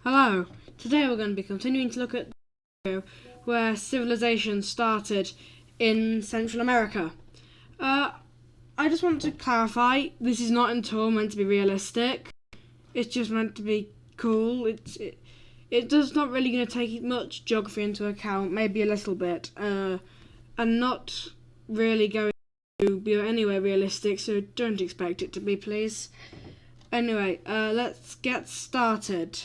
Hello, today we're going to be continuing to look at where civilization started in Central America. I just want to clarify, this is not at all meant to be realistic. It's just meant to be cool. It does not really going to take much geography into account, maybe a little bit, and not really going to be anywhere realistic, so don't expect it to be, please. Anyway, let's get started.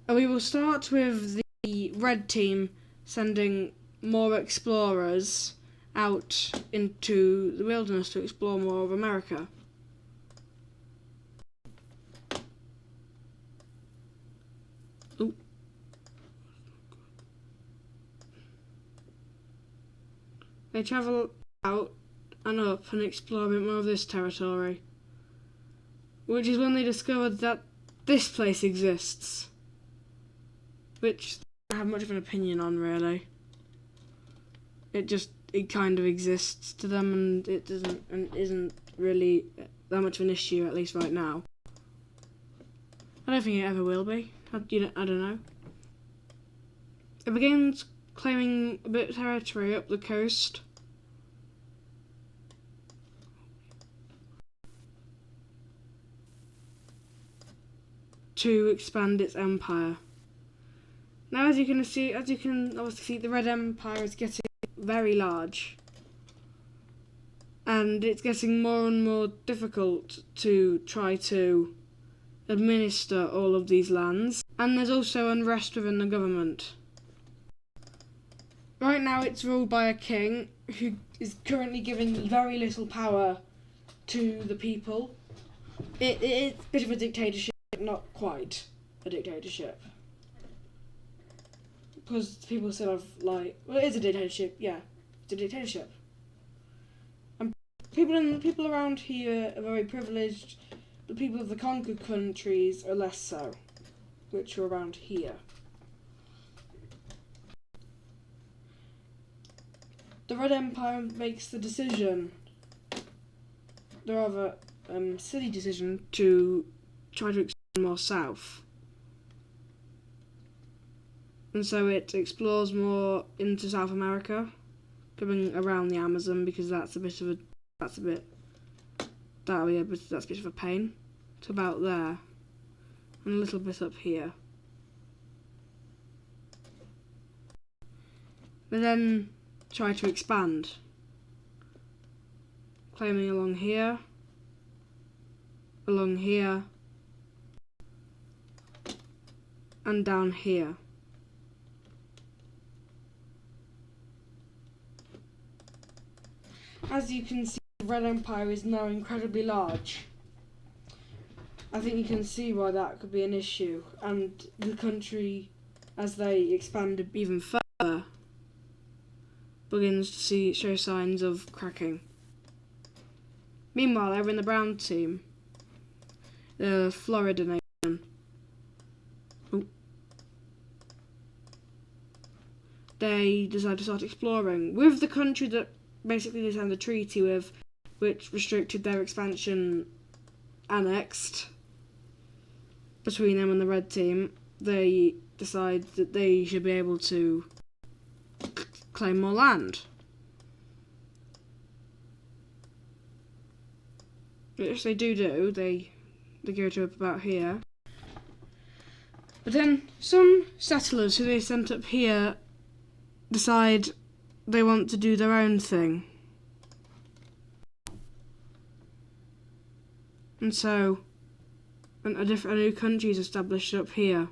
We will start with the red team sending more explorers out into the wilderness to explore more of America. Ooh. They travel out and up and explore a bit more of this territory, which is when they discovered that this place exists, which I don't have much of an opinion on, really. It kind of exists to them, and it isn't really that much of an issue, at least right now. I don't think it ever will be. I don't know. It begins claiming a bit of territory up the coast. To expand its empire. Now, as you can obviously see, the Red Empire is getting very large, and it's getting more and more difficult to try to administer all of these lands. And there's also unrest within the government. Right now, it's ruled by a king who is currently giving very little power to the people. It's a bit of a dictatorship, but not quite a dictatorship. Because people still have, it is a dictatorship, yeah. It's a dictatorship. And people around here are very privileged. The people of the conquered countries are less so, which are around here. The Red Empire makes the decision, the rather silly decision, to try to expand more south. And so it explores more into South America, going around the Amazon, because that's a bit of a pain. To about there, and a little bit up here. But then try to expand, claiming along here, and down here. As you can see, the Red Empire is now incredibly large. I think you can see why that could be an issue, and the country, as they expand even further, begins to show signs of cracking. Meanwhile, over in the brown team, the Florida nation, they decide to start exploring with the country that basically they signed a treaty with, which restricted their expansion, annexed between them and the red team. They decide that they should be able to claim more land, which they do. They go to about here. But then some settlers who they sent up here decide they want to do their own thing. And so a new country is established up here.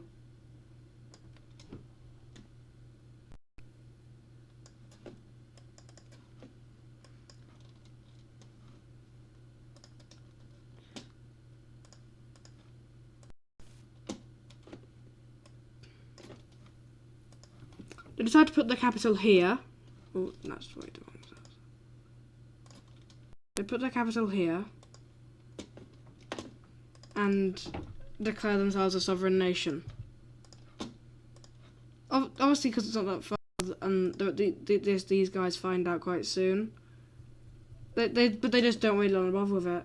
They decide to put the capital here. Oh, that's way too long. They put their capital here and declare themselves a sovereign nation. Obviously, because it's not that far, and these guys find out quite soon. But they just don't really want to bother with it.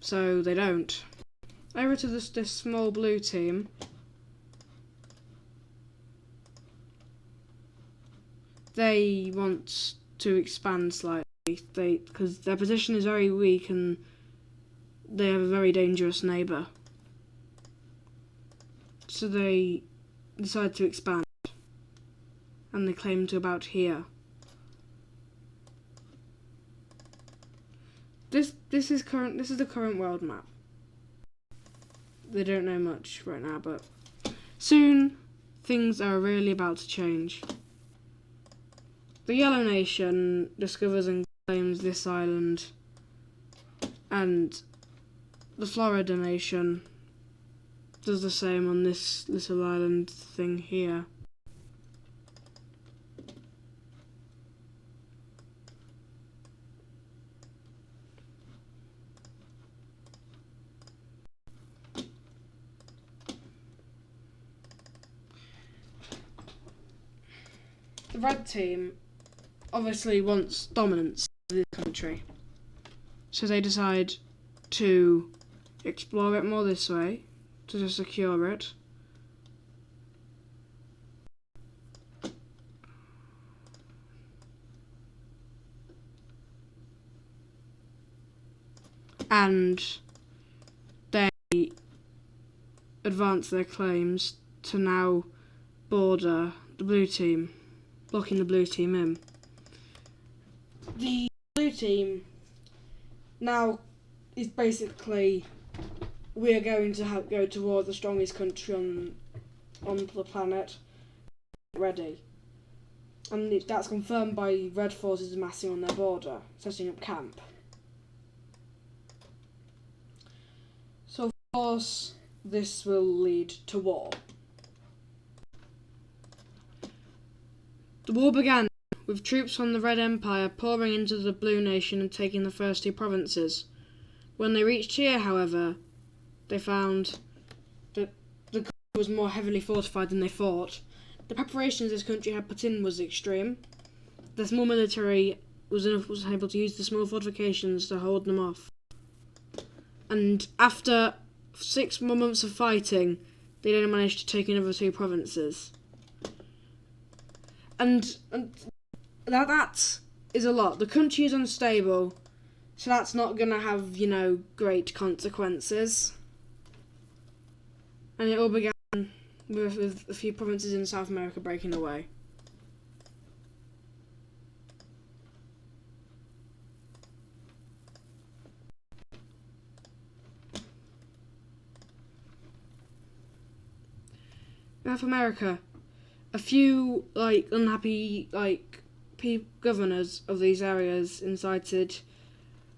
So they don't. over to this small blue team. They want to expand slightly, because their position is very weak and they have a very dangerous neighbour. So they decide to expand, and they claim to about here. This is the current world map. They don't know much right now, but soon things are really about to change. The Yellow Nation discovers and claims this island, and the Florida Nation does the same on this little island thing here. The red team obviously wants dominance of this country, so they decide to explore it more this way to secure it. And they advance their claims to now border the blue team, blocking the blue team in. The blue team now is basically, we are going to go toward the strongest country on the planet. Ready. And that's confirmed by red forces amassing on their border, setting up camp. So of course this will lead to war. The war began with troops from the Red Empire pouring into the Blue Nation and taking the first two provinces. When they reached here, however, they found that the country was more heavily fortified than they thought. The preparations this country had put in was extreme. The small military was able to use the small fortifications to hold them off. And after 6 more months of fighting, they then managed to take another 2 provinces. And that is a lot. The country is unstable, so that's not going to have, great consequences. And it all began with a few provinces in South America breaking away. South America, a few unhappy governors of these areas incited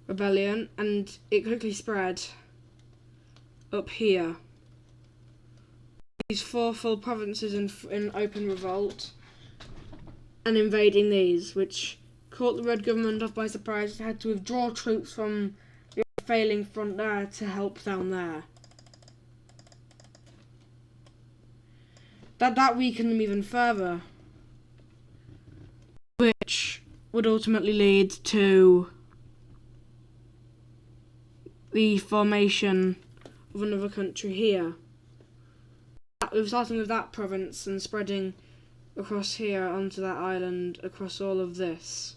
rebellion, and it quickly spread up here. These 4 full provinces in open revolt and invading these, which caught the red government off by surprise. They had to withdraw troops from the failing front there to help down there. That weakened them even further, which would ultimately lead to the formation of another country here. Starting with that province and spreading across here onto that island, across all of this,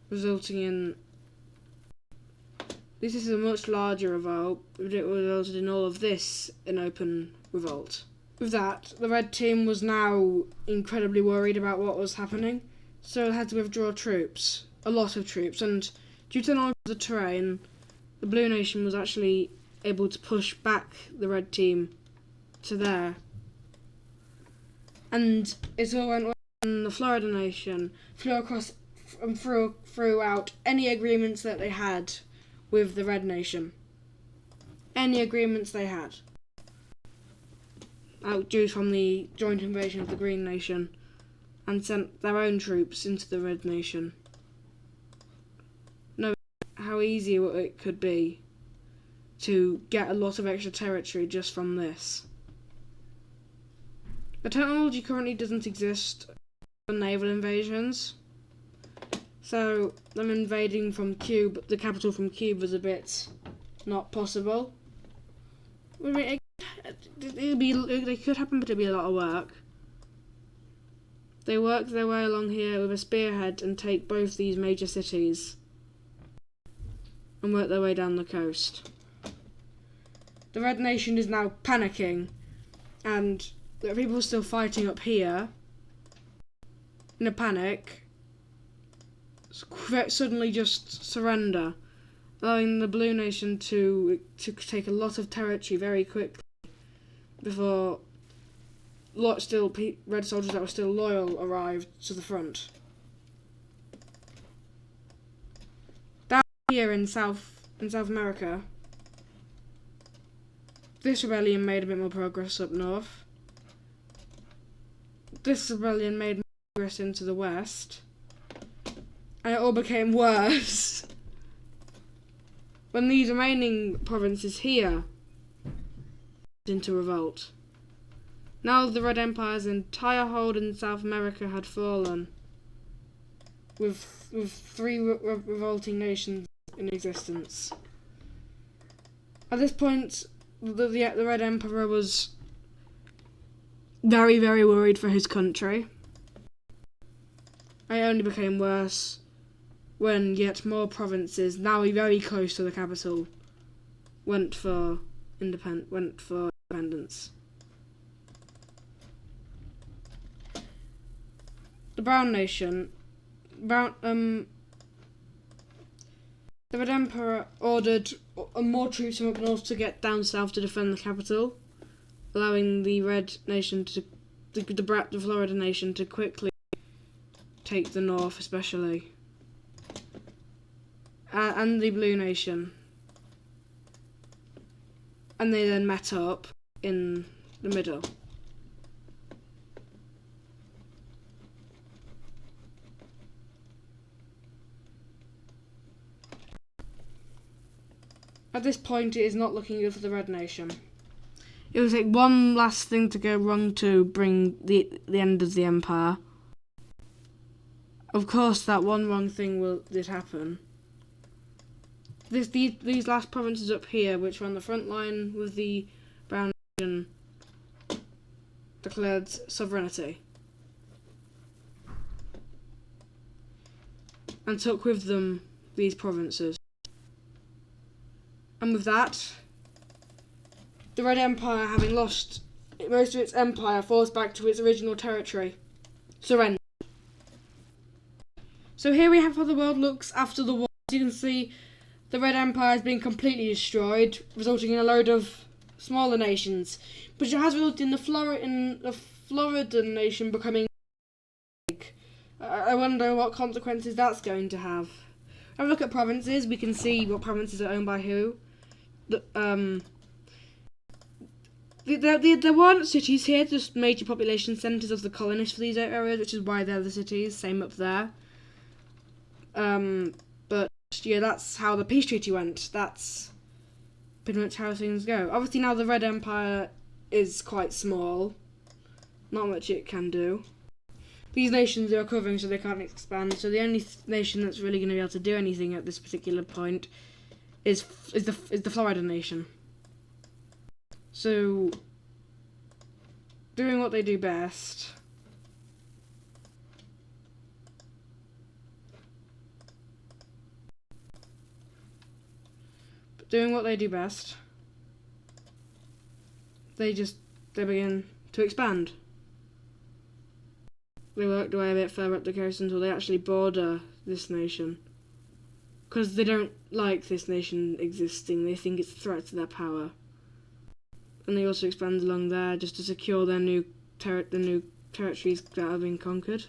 resulting in this is a much larger revolt, but it resulted in all of this in open revolt. With that, the red team was now incredibly worried about what was happening, so it had to withdraw troops, a lot of troops, and due to the knowledge of the terrain, the Blue Nation was actually able to push back the red team to there. And it all went well, and the Florida Nation flew across and threw out any agreements that they had with the Red Nation. Any agreements they had. Outdrew from the joint invasion of the Green Nation and sent their own troops into the Red Nation. Knowing how easy it could be to get a lot of extra territory just from this. The technology currently doesn't exist for naval invasions, so them invading from Cuba, the capital from Cuba, is a bit not possible. I mean, they could happen, but it'd be a lot of work. They work their way along here with a spearhead and take both these major cities and work their way down the coast. The Red Nation is now panicking, and there are people still fighting up here in a panic. Suddenly just surrender, allowing the Blue Nation to take a lot of territory very quickly before red soldiers that were still loyal arrived to the front. Down here in South America, this rebellion made a bit more progress up north. This rebellion made more progress into the west. And it all became worse when these remaining provinces here into revolt. Now the Red Empire's entire hold in South America had fallen, with three revolting nations in existence. At this point, the Red Emperor was very, very worried for his country. It only became worse when yet more provinces, now very close to the capital, went for independence. The Brown Nation, the Red Emperor ordered more troops from up north to get down south to defend the capital, allowing the Red Nation the Florida Nation to quickly take the north, especially, and the Blue Nation, and they then met up in the middle. At this point, it is not looking good for the Red Nation. It will take one last thing to go wrong to bring the end of the Empire. Of course, that one wrong thing did happen. These last provinces up here, which were on the front line with the Brown Nation, declared sovereignty and took with them these provinces. And with that, the Red Empire, having lost most of its empire, falls back to its original territory. Surrender. So here we have how the world looks after the war. As you can see, the Red Empire has been completely destroyed, resulting in a load of smaller nations. But it has resulted in the Floridan nation becoming big. I wonder what consequences that's going to have. Have a look at provinces. We can see what provinces are owned by who. There weren't cities here, just major population centres of the colonists for these areas, which is why they're the cities. Same up there. But yeah, that's how the peace treaty went. That's pretty much how things go. Obviously now the Red Empire is quite small. Not much it can do. These nations are recovering, so they can't expand. So the only nation that's really going to be able to do anything at this particular point is the Florida nation. So, doing what they do best. They begin to expand. They work their way a bit further up the coast until they actually border this nation. Because they don't like this nation existing, they think it's a threat to their power. And they also expand along there just to secure their new territories that have been conquered.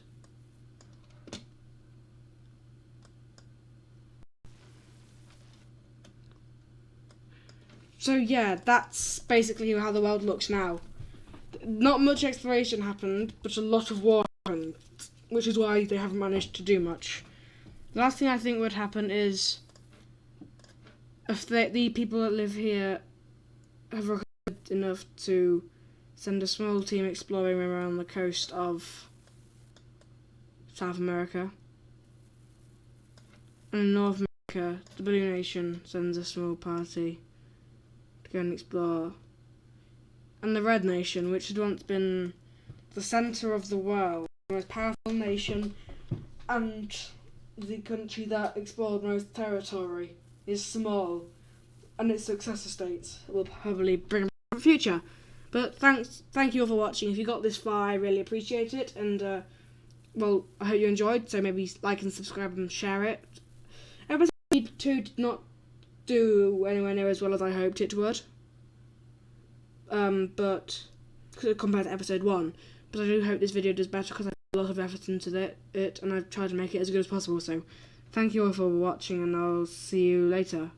So yeah, that's basically how the world looks now. Not much exploration happened, but a lot of war happened, which is why they haven't managed to do much. The last thing I think would happen is if the people that live here have recovered enough to send a small team exploring around the coast of South America. And in North America, the Blue Nation sends a small party to go and explore and the Red Nation, which had once been the centre of the world, the most powerful nation, and the country that explored most territory, is small, and its successor states will probably bring about in the future. But thank you all for watching. If you got this far, I really appreciate it, and well, I hope you enjoyed. So maybe like and subscribe and share it. Episode 2 did not do anywhere near as well as I hoped it would. But compared to episode 1, but I do hope this video does better because I put a lot of effort into it, and I've tried to make it as good as possible. So, thank you all for watching, and I'll see you later.